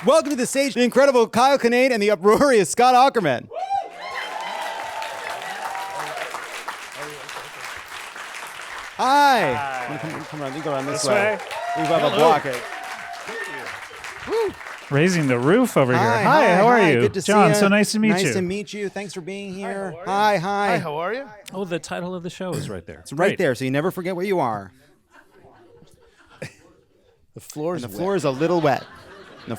Welcome to the stage, the incredible Kyle Kinane and the uproarious Scott Aukerman. Hi. Come on, you go around this way. We have a blockade. Raising the roof over here. Hi, how are you? Good to Jon, see you. so nice to meet you. Nice to meet you. Thanks for being here. Hi, Hi. how are you? Oh, the title of the show is right there. It's right there, so you never forget where you are. The floor is The floor is a little wet. How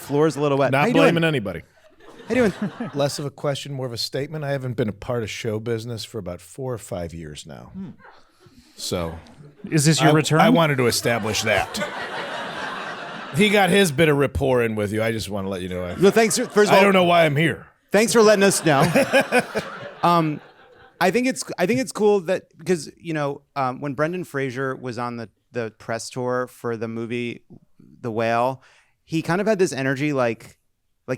Not you blaming doing? anybody. How you doing? Less of a question, more of a statement. I haven't been a part of show business for about 4 or 5 years now. So, Is this your return? I wanted to establish that. He got his bit of rapport in with you. I just want to let you know. Well, thanks. First of all, I don't know why I'm here. Thanks for letting us know. I think it's cool that because when Brendan Fraser was on the press tour for the movie The Whale, he kind of had this energy like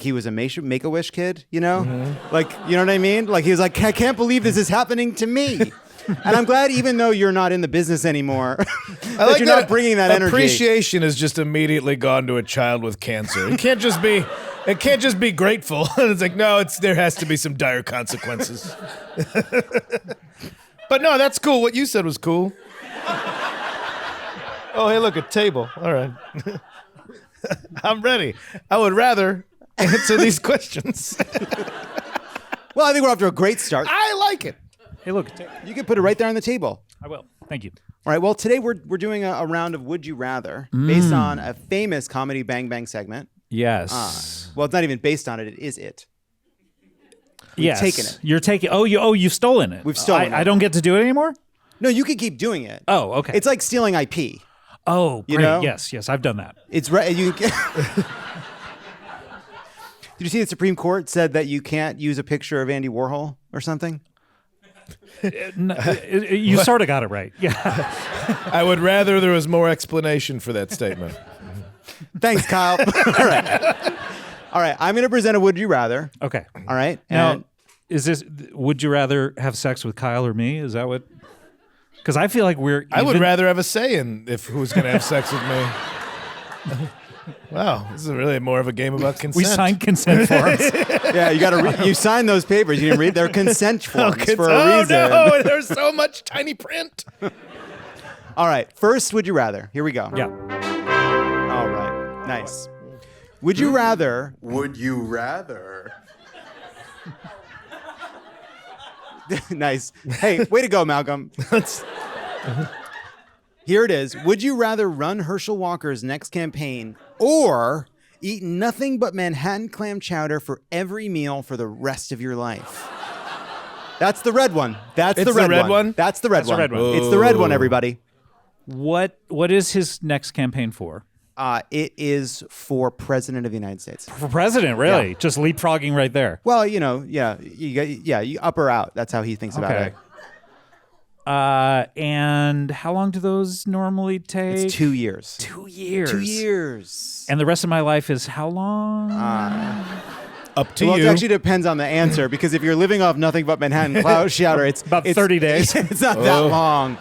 he was a Make-A-Wish kid, like you know what I mean? Like he was like, I can't believe this is happening to me. And I'm glad, even though you're not in the business anymore, that you're not bringing that energy. Appreciation has just immediately gone to a child with cancer. It can't just be grateful. It's like, no, there has to be some dire consequences. But no, that's cool. What you said was cool. Oh, hey, look, a table. All right. I'm ready. I would rather answer these questions. Well, I think we're off to a great start. I like it. Hey, look. You can put it right there on the table. I will. Thank you. All right. Well, today we're doing a round of Would You Rather based on a famous comedy Bang Bang segment. Yes. Well, it's not even based on it. It is it. Yes. taken it. You're taking. You've stolen it. We've stolen it. I don't get to do it anymore. No, you can keep doing it. Oh, okay. It's like stealing IP. Oh, great. You know? Yes, I've done that. It's right. Did you see the Supreme Court said that you can't use a picture of Andy Warhol or something? You sort of got it right. Yeah. I would rather there was more explanation for that statement. Thanks, Kyle. All right. I'm going to present a Would You Rather. Okay. All right. Now, And is this? Would you rather have sex with Kyle or me? Is that what? Because I feel like we're. I would rather have a say in who's going to have sex with me. Wow, this is really more of a game about consent. We signed consent forms. yeah, you got to. You signed those papers. You didn't read. They're consent forms for a reason. Oh no! There's so much tiny print. All right. First, Would You Rather? Here we go. Yeah. All right. Nice. Would you rather? Would you rather? Nice. Hey, way to go, Malcolm. Here it is. Would you rather run Herschel Walker's next campaign or eat nothing but Manhattan clam chowder for every meal for the rest of your life? That's the red one. That's the red one. That's the red one. the red one. It's the red one, everybody. What is his next campaign for? It is for President of the United States. For president, really? Yeah. Just leapfrogging right there. Well, you up or out. That's how he thinks about it. And how long do those normally take? It's 2 years. 2 years. 2 years. And the rest of my life is how long? Up to Well, you. it actually depends on the answer because if you're living off nothing but Manhattan cloud chowder, it's About 30 days. It's not that long.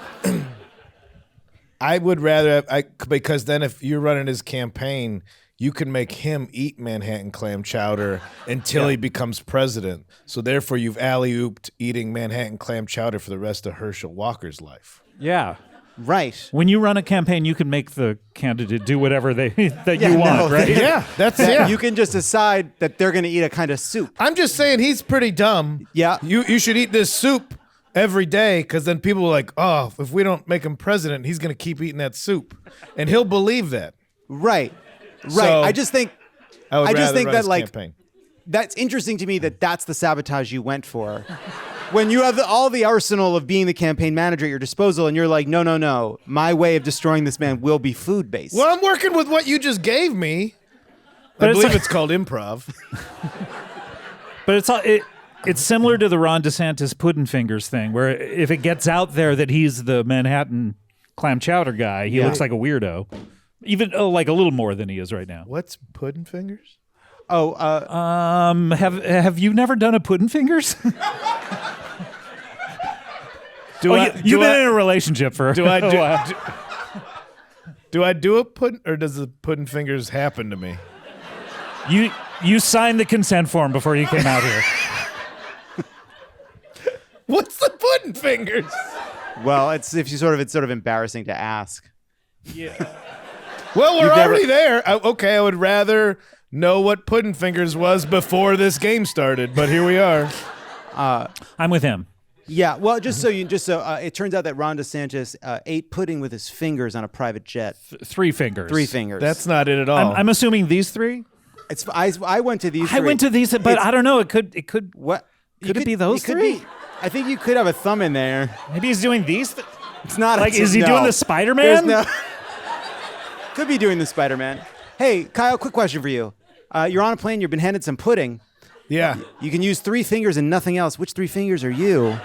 I would rather because then if you're running his campaign, you can make him eat Manhattan clam chowder until he becomes president. So therefore, you've alley-ooped eating Manhattan clam chowder for the rest of Herschel Walker's life. Yeah. Right. When you run a campaign, you can make the candidate do whatever you want, right? Yeah, You can just decide that they're going to eat a kind of soup. I'm just saying he's pretty dumb. Yeah. You should eat this soup every day because then people are like, oh, if we don't make him president, he's going to keep eating that soup. And he'll believe that. Right. Right. So, I just think I would rather think run that his like campaign. that's interesting to me that's the sabotage you went for. When you have all the arsenal of being the campaign manager at your disposal and you're like, no. My way of destroying this man will be food-based. Well, I'm working with what you just gave me. I believe it's called improv. But it's similar to the Ron DeSantis Puddin' Fingers thing, where if it gets out there that he's the Manhattan clam chowder guy, he looks like a weirdo. Even like a little more than he is right now. What's pudding fingers? Oh, have you never done a Puddin' Fingers? You've been in a relationship for Do I a do? while. Do I do a pudding, or does the pudding fingers happen to me? You signed the consent form before you came out here. What's the pudding fingers? Well, it's sort of embarrassing to ask. Yeah. Well, we're You've never- already there. I would rather know what pudding fingers was before this game started, but here we are. I'm with him. Yeah, well, it turns out that Ron DeSantis ate pudding with his fingers on a private jet. 3 fingers. 3 fingers. That's not it at all. I'm assuming these 3. I went to these. I went to these, but I don't know. It could. What? Could it be those 3? I think you could have a thumb in there. Maybe he's doing these. It's not Like, is he no. doing the There's Spider-Man? no. Could be doing the Spider-Man. Hey, Kyle, quick question for you. You're on a plane. You've been handed some pudding. Yeah. You can use 3 fingers and nothing else. Which 3 fingers are you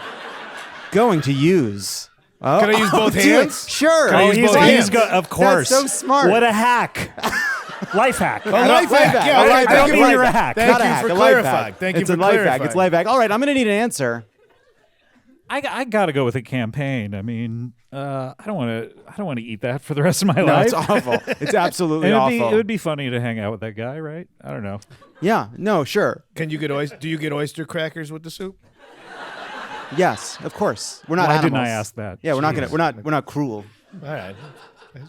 going to use? Oh, Can I use both do it. hands? Sure. Can I use both hands? Of course. That's so smart. What a hack. Life hack. A life hack. hack. Yeah, A life I don't hack. mean A you're a life hack. Thank Not a you hack, for a life clarifying. hack. Thank you It's for a life clarifying. hack. It's life hack. All right, I'm going to need an answer. I got to go with a campaign. I mean, I don't want to eat that for the rest of my No, life. it's awful. It's absolutely And awful. it would be funny to hang out with that guy, right? I don't know. Yeah. No. Sure. Do you get oyster crackers with the soup? Yes. Of course. We're not Why animals. didn't I ask that? Yeah. We're not cruel. All right.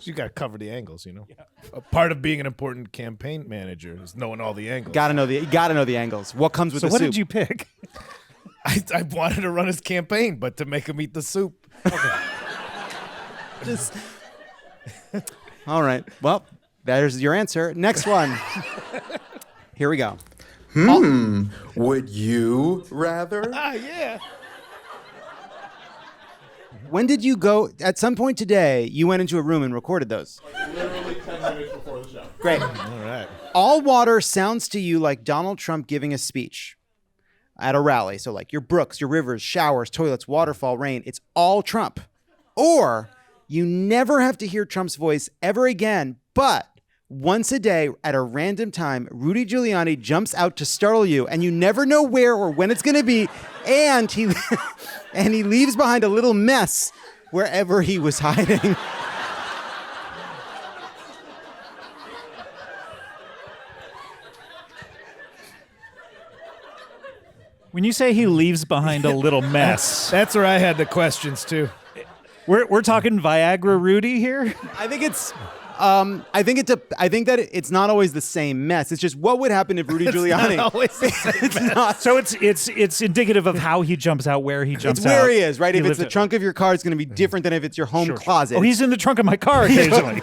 You got to cover the angles, you know. A part of being an important campaign manager is knowing all the angles. Gotta know the angles. What comes with So the what soup? did you pick? I wanted to run his campaign, but to make him eat the soup. Just. All right. Well, there's your answer. Next one. Here we go. Would you rather? Yeah. When did you go? At some point today, you went into a room and recorded those. Literally 10 minutes before the show. Great. All right. All water sounds to you like Donald Trump giving a speech at a rally. So like your brooks, your rivers, showers, toilets, waterfall, rain, it's all Trump. Or you never have to hear Trump's voice ever again, but once a day at a random time, Rudy Giuliani jumps out to startle you and you never know where or when it's going to be. And he leaves behind a little mess wherever he was hiding. When you say he leaves behind a little mess, That's where I had the questions too. we're talking Viagra Rudy here? I think that it's not always the same mess. It's just what would happen if Rudy Giuliani. It's not. So it's indicative of how he jumps out, where he jumps It's where out. he is, right? If it's lives the it. trunk of your car, it's going to be different than if it's your home closet. Oh, he's in the trunk of my car occasionally.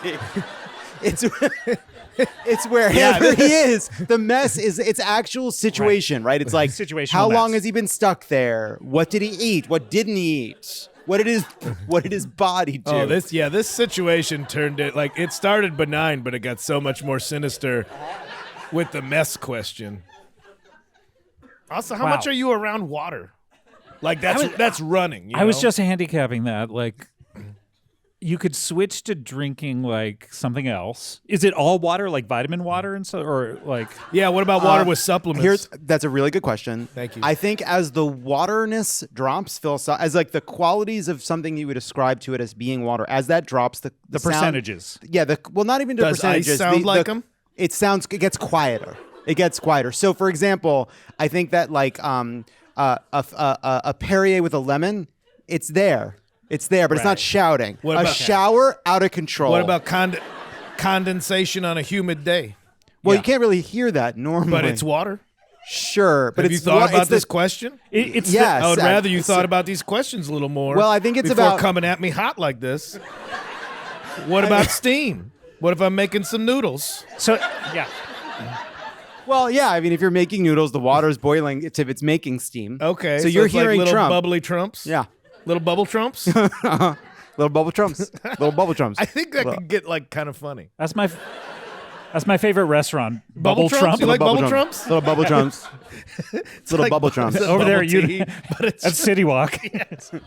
It's wherever he is. The mess is its actual situation, right? It's like Situational how long mess. has he been stuck there? What did he eat? What didn't he eat? What did his body do? Oh, this situation it started benign, but it got so much more sinister with the mess question. Also, how Wow. much are you around water? Like that's running. I was know? just handicapping that. Like, you could switch to drinking like something else. Is it all water, like vitamin water, and so, or like? Yeah. What about water with supplements? That's a really good question. Thank you. I think as the waterness drops, as like the qualities of something you would ascribe to it as being water, as that drops, the sound- percentages. Yeah. Not even the Does ice percentages. sound like 'em? It gets quieter. It gets quieter. So, for example, I think that like a Perrier with a lemon, it's there. It's there, but it's not shouting. What A about- shower out of control. What about condensation on a humid day? Well, you can't really hear that normally. But it's water. Sure, but Have you thought about this question? It's Yes. I would rather you it's- thought about these questions a little more. Well, I think it's before about- coming at me hot like this. What about steam? What if I'm making some noodles? So yeah. Well, yeah. I mean, if you're making noodles, the water's boiling. It's making steam. Okay, So you're it's like hearing little Trump. bubbly Trumps. Yeah. Little bubble Trumps. Little bubble trumps. Little bubble trumps. I think that could get like kind of funny. That's my favorite restaurant. Bubble Trumps? Trump. You like bubble Trumps? Little bubble trumps. Little like bubble trumps. Over there, bubble tea, but it's That's City Walk. it's right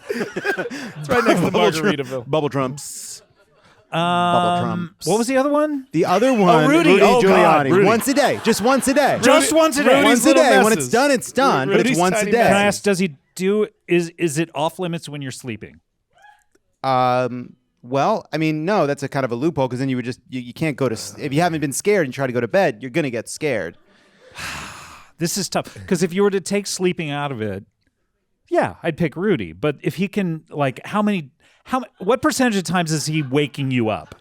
next to Margaritaville. Bubble trumps. Bubble trumps. What was the other one? The other one? Rudy. Oh, God, Giuliani. Rudy. Once a day. Just once a day. Just once a day. Rudy's Once a little day. When messes. it's done, it's done. But it's Rudy's once a tiny day. messes. Can I ask? Does he do? Is it off limits when you're sleeping? Well, I mean, no, that's a kind of a loophole because then you would just you can't go to if you haven't been scared and try to go to bed, you're gonna get scared. This is tough because if you were to take sleeping out of it, yeah, I'd pick Rudy. But if he can, like, what percentage of times is he waking you up?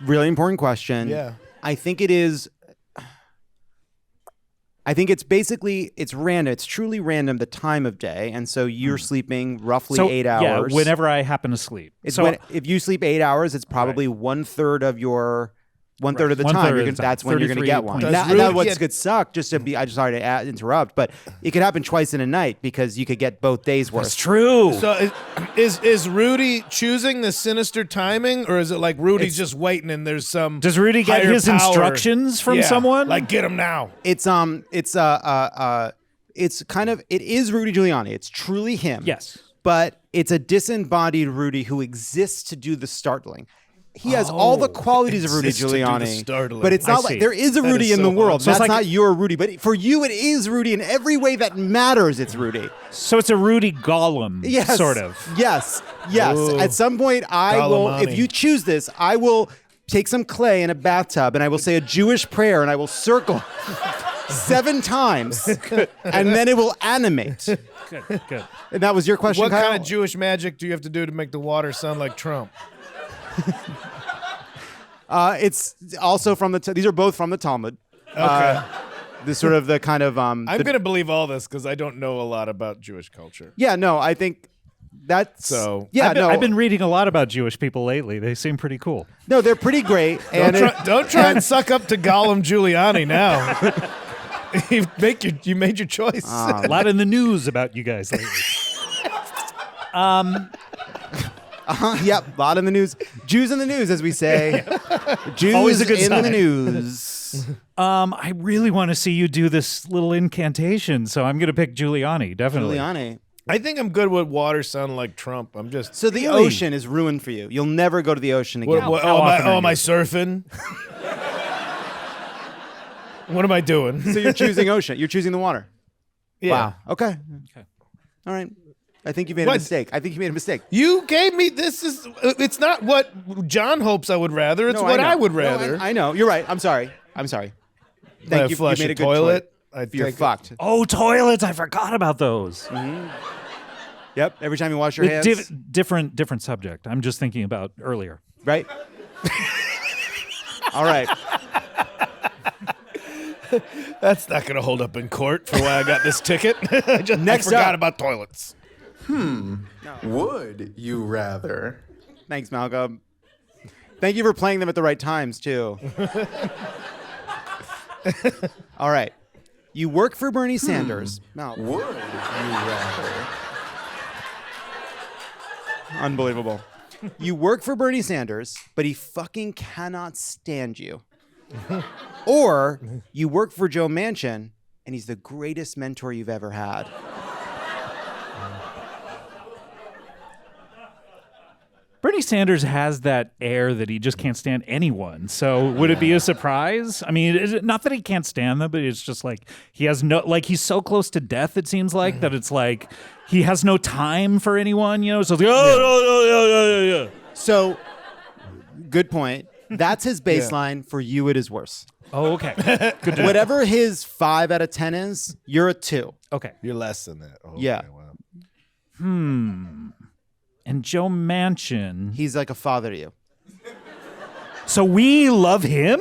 Really important question. Yeah. I think it is. I think it's random. It's truly random the time of day, and so you're sleeping roughly 8 hours. Yeah, whenever I happen to sleep. If you sleep 8 hours, it's probably one third of the time. That's when you're going to get one. Now what could suck? I'm sorry to interrupt, but it could happen twice in a night because you could get both days worth. That's true. So is Rudy choosing the sinister timing, or is it like Rudy's just waiting and there's some? Does Rudy get his instructions from someone? Like, get him now. It is Rudy Giuliani. It's truly him. Yes. But it's a disembodied Rudy who exists to do the startling. He has all the qualities of Rudy Giuliani, but it's not like there is a Rudy in the world. That's not your Rudy, but for you, it is Rudy in every way that matters. It's Rudy. So it's a Rudy Gollum, yes, sort of. Yes. Ooh. At some point, I will. If you choose this, I will take some clay in a bathtub and I will say a Jewish prayer and I will circle 7 times, and then it will animate. Good. And that was your question, What Kyle? kind of Jewish magic do you have to do to make the water sound like Trump? It's also from these are both from the Talmud. Okay. The sort of the kind of I'm going to believe all this because I don't know a lot about Jewish culture. Yeah, no, I think that's So yeah, I've been reading a lot about Jewish people lately. They seem pretty cool. no, they're pretty great. And Don't try and suck up to Gollum Giuliani now. You made your choice. A lot in the news about you guys lately. Yep, a lot in the news. Jews in the news, as we say. Jews Always a good in sign. the news. I really want to see you do this little incantation, so I'm going to pick Giuliani, definitely. Giuliani. I think I'm good with water sounding like Trump. I'm just So the ocean is ruined for you. You'll never go to the ocean again. Am I surfing? What am I doing? So you're choosing ocean. You're choosing the water. Yeah. Wow. Okay. All right. I think you made a mistake. You gave me this is it's not what John hopes I would rather. It's what I would rather. I know. You're right. I'm sorry. Thank you. Flush you made a a good toilet. choice. You're fucked. Oh, toilets! I forgot about those. Yep. Every time you wash your hands. Different subject. I'm just thinking about earlier. Right. All right. That's not going to hold up in court for why I got this ticket. I forgot about toilets. Would you rather? Thanks, Malcolm. Thank you for playing them at the right times, too. All right. You work for Bernie Sanders. Malcolm. Would you rather? Unbelievable. You work for Bernie Sanders, but he fucking cannot stand you. Or you work for Joe Manchin, and he's the greatest mentor you've ever had. Bernie Sanders has that air that he just can't stand anyone. So would it be a surprise? I mean, is it not that he can't stand them, but it's just like he has no, like he's so close to death, it seems like, that it's like he has no time for anyone, you know? So it's like, yeah. So, good point. That's his baseline. For you, it is worse. Oh, okay. Good to know. Whatever his 5 out of 10 is, you're a 2. Okay. You're less than that. Oh, Yeah. okay, wow. And Joe Manchin. He's like a father to you. So we love him?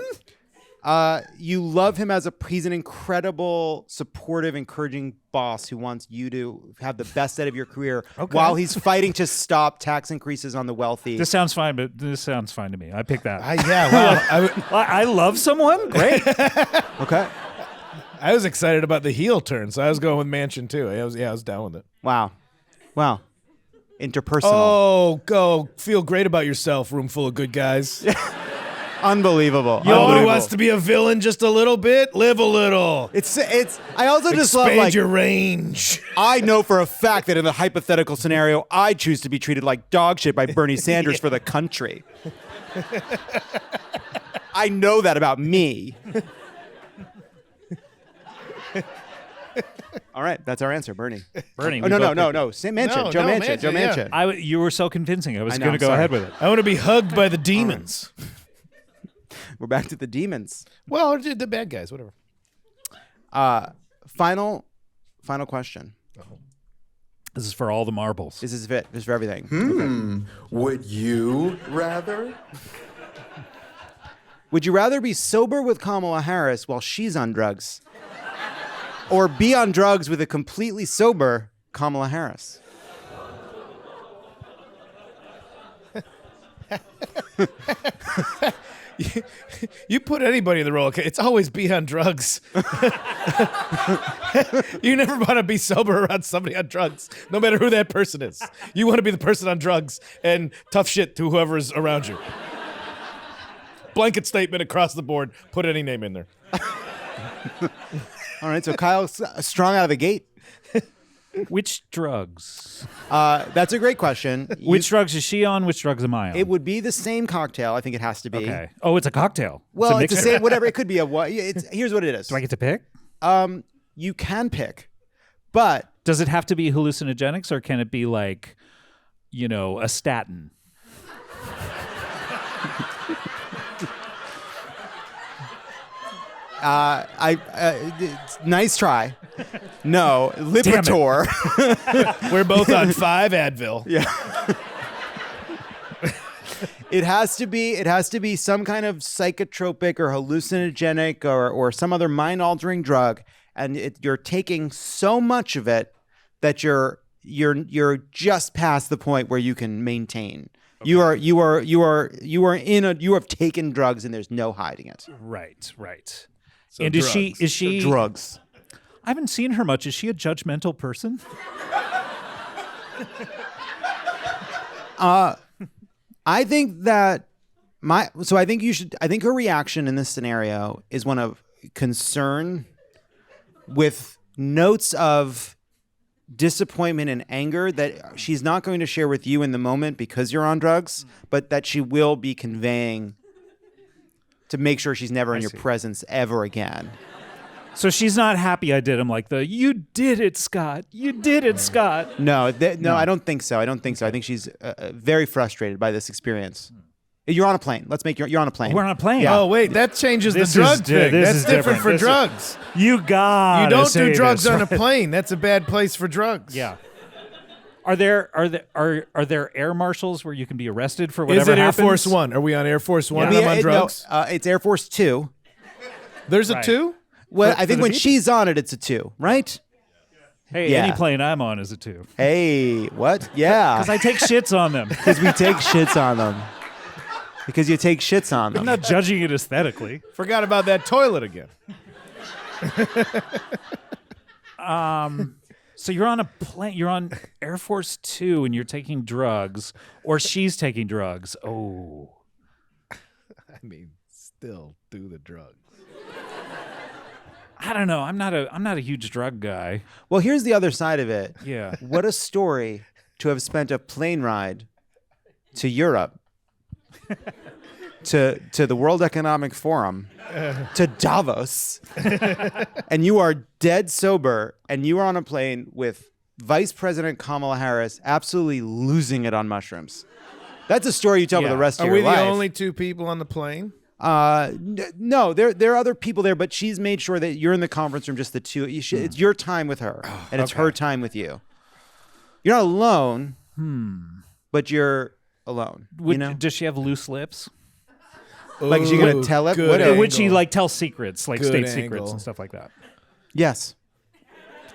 You love him he's an incredible, supportive, encouraging boss who wants you to have the best out of your career while he's fighting to stop tax increases on the wealthy. This sounds fine, but this sounds fine to me. I pick that. Wow. I love someone? Great. Okay. I was excited about the heel turn, so I was going with Manchin too. I was down with it. Wow. Interpersonal. Oh, go feel great about yourself, room full of good guys. Unbelievable. You know who wants to be a villain just a little bit? Live a little. It's. I also just love Expand your range. I know for a fact that in the hypothetical scenario, I choose to be treated like dog shit by Bernie Sanders for the country. I know that about me. All All right, that's our answer, Bernie. Bernie. Oh no. Joe Manchin. Joe yeah. Manchin. You were so convincing. I was know, going to go sorry. ahead with it. I want to be hugged by the demons. We're back to the demons. Well, the bad guys, whatever. Final question. This is for all the marbles. This is it. This is for everything. Would you rather? Would you rather be sober with Kamala Harris while she's on drugs, or be on drugs with a completely sober Kamala Harris? You put anybody in the role. Okay, it's always be on drugs. You never want to be sober around somebody on drugs, no matter who that person is. You want to be the person on drugs and tough shit to whoever's around you. Blanket statement across the board. Put any name in there. All right, so Kyle's strong out of the gate. Which drugs? That's a great question. Which drugs is she on? Which drugs am I on? It would be the same cocktail. I think it has to be. Okay. Oh, it's a cocktail. Well, it's the mixture? same. Whatever it could be. Here's what it is. Do I get to pick? You can pick, but Does it have to be hallucinogenics, or can it be like, a statin? nice try. No, Lipitor. We're both on 5 Advil. Yeah. It has to be some kind of psychotropic or hallucinogenic or some other mind-altering drug, and you're taking so much of it that you're just past the point where you can maintain. Okay. You have taken drugs and there's no hiding it. Right. So and drugs. is she drugs? I haven't seen her much. Is she a judgmental person? I think that I think her reaction in this scenario is one of concern with notes of disappointment and anger that she's not going to share with you in the moment because you're on drugs, but that she will be conveying to make sure she's never in your presence ever again. So she's not happy I did him like you did it, Scott. You did it, Scott. No, I don't think so. I think she's very frustrated by this experience. You're on a plane. You're on a plane. We're on a plane. Yeah. Oh, wait, that changes This the drug is- thing. this That's is different for different. drugs. You got. You don't do drugs on a plane. That's a bad place for drugs. Yeah. Are there air marshals where you can be arrested for whatever Is it happens? Air Force One? Are we on Air Force One? Yeah. And I'm on drugs? No, it's Air Force 2. There's a Right. 2? Well, For I think the when people? she's on it, it's a 2, right? Hey, Yeah. any plane I'm on is a 2. Hey, what? Yeah. Because I take shits on them. Because we take shits on them. Because you take shits on them. I'm not judging it aesthetically. Forgot about that toilet again. So you're on a plane. You're on Air Force 2, and you're taking drugs, or she's taking drugs. Oh, I mean, still do the drugs. I don't know. I'm not a huge drug guy. Well, here's the other side of it. Yeah. What a story to have spent a plane ride to Europe, to the World Economic Forum, to Davos, and you are dead sober, and you are on a plane with Vice President Kamala Harris absolutely losing it on mushrooms. That's a story you tell for Yeah. the rest of Are your we life. the only 2 people on the plane? No, there are other people there, but she's made sure that you're in the conference room, just the two. It's your time with her, and it's her time with you. You're not alone, but you're alone. Does she have loose lips? Like, is she gonna tell it? good What? angle. Would she like tell secrets, like Good state angle. secrets and stuff like that? Yes.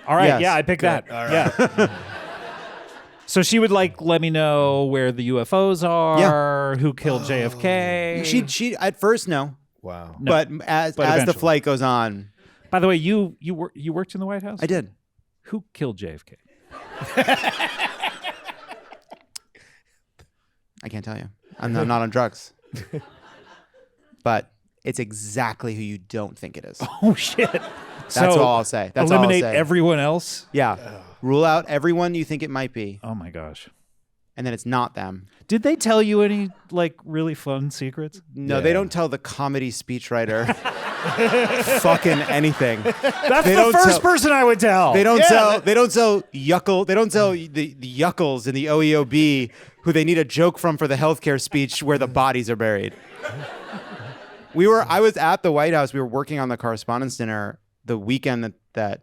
All right. Yes. Yeah, I picked that. All right. Yeah. So she would let me know where the UFOs are, who killed JFK. She at first no, Wow. but as the eventually. flight goes on, By the way, you worked in the White House? I did. Who killed JFK? I can't tell you. I'm not on drugs, but it's exactly who you don't think it is. Oh shit. That's all I'll say. That's all I'll eliminate say. everyone else? Yeah. Rule out everyone you think it might be, Oh my gosh. and then it's not them. Did they tell you any really fun secrets? No, they don't tell the comedy speechwriter fucking anything. That's They the don't first tell- person I would tell. They don't Yeah, sell. They don't sell yuckle. They don't sell the yuckles in the OEOB who they need a joke from for the healthcare speech where the bodies are buried. I was at the White House. We were working on the Correspondents' Dinner the weekend that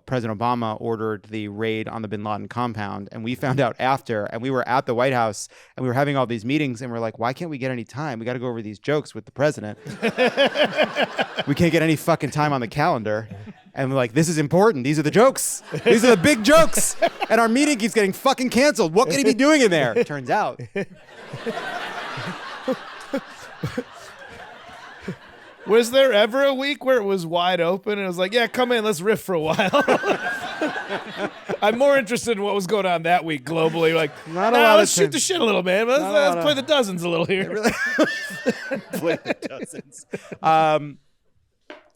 President Obama ordered the raid on the Bin Laden compound, and we found out after. And we were at the White House, and we were having all these meetings, and we're like, "Why can't we get any time? We got to go over these jokes with the president. We can't get any fucking time on the calendar." And we're like, "This is important. These are the jokes. These are the big jokes." And our meeting keeps getting fucking canceled. What can he be doing in there? Turns out. Was there ever a week where it was wide open and it was like, yeah, come in, let's riff for a while? I'm more interested in what was going on that week globally. Like, Not a lot let's of shoot the shit a little, man. Let's play the dozens a little here. Play the dozens. All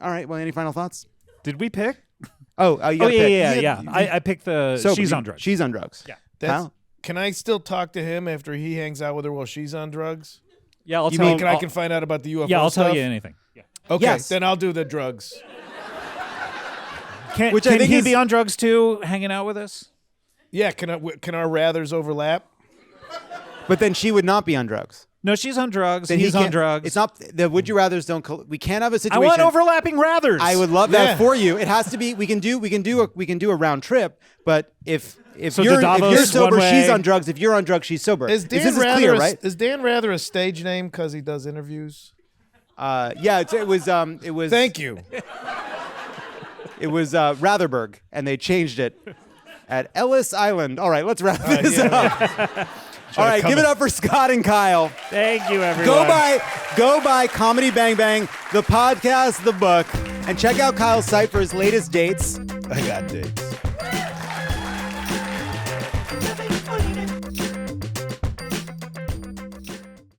right. Well, any final thoughts? Did we pick? You Oh, gotta pick. yeah. I picked the So, She's on Drugs. She's on drugs. Yeah. Kyle? Can I still talk to him after he hangs out with her while she's on drugs? Yeah, I'll You tell mean him. I can find out about the UFO Yeah, I'll stuff? tell you anything. Yeah. Okay, Yes. then I'll do the drugs. Can Which I think he is- be on drugs too, hanging out with us? Yeah, can our rathers overlap? But then she would not be on drugs. No, she's on drugs. Then He's he on can't- drugs. It's not the would you rather's don't. We can't have a I situation. want overlapping rathers. I would love Yeah. that for you. It has to be. We can do a round trip. But if So you're to Davos, if you're sober, one she's way. on drugs. If you're on drugs, she's sober. Is Dan this is Rather clear, a, right? Is Dan Rather a stage name because he does interviews? Yeah. It was. Thank you. It was Ratherberg, and they changed it at Ellis Island. All right, let's wrap this up. All right, give it up for Scott and Kyle. Thank you, everyone. Go buy Comedy Bang Bang, the podcast, the book, and check out Kyle's site for his latest dates. I got dates.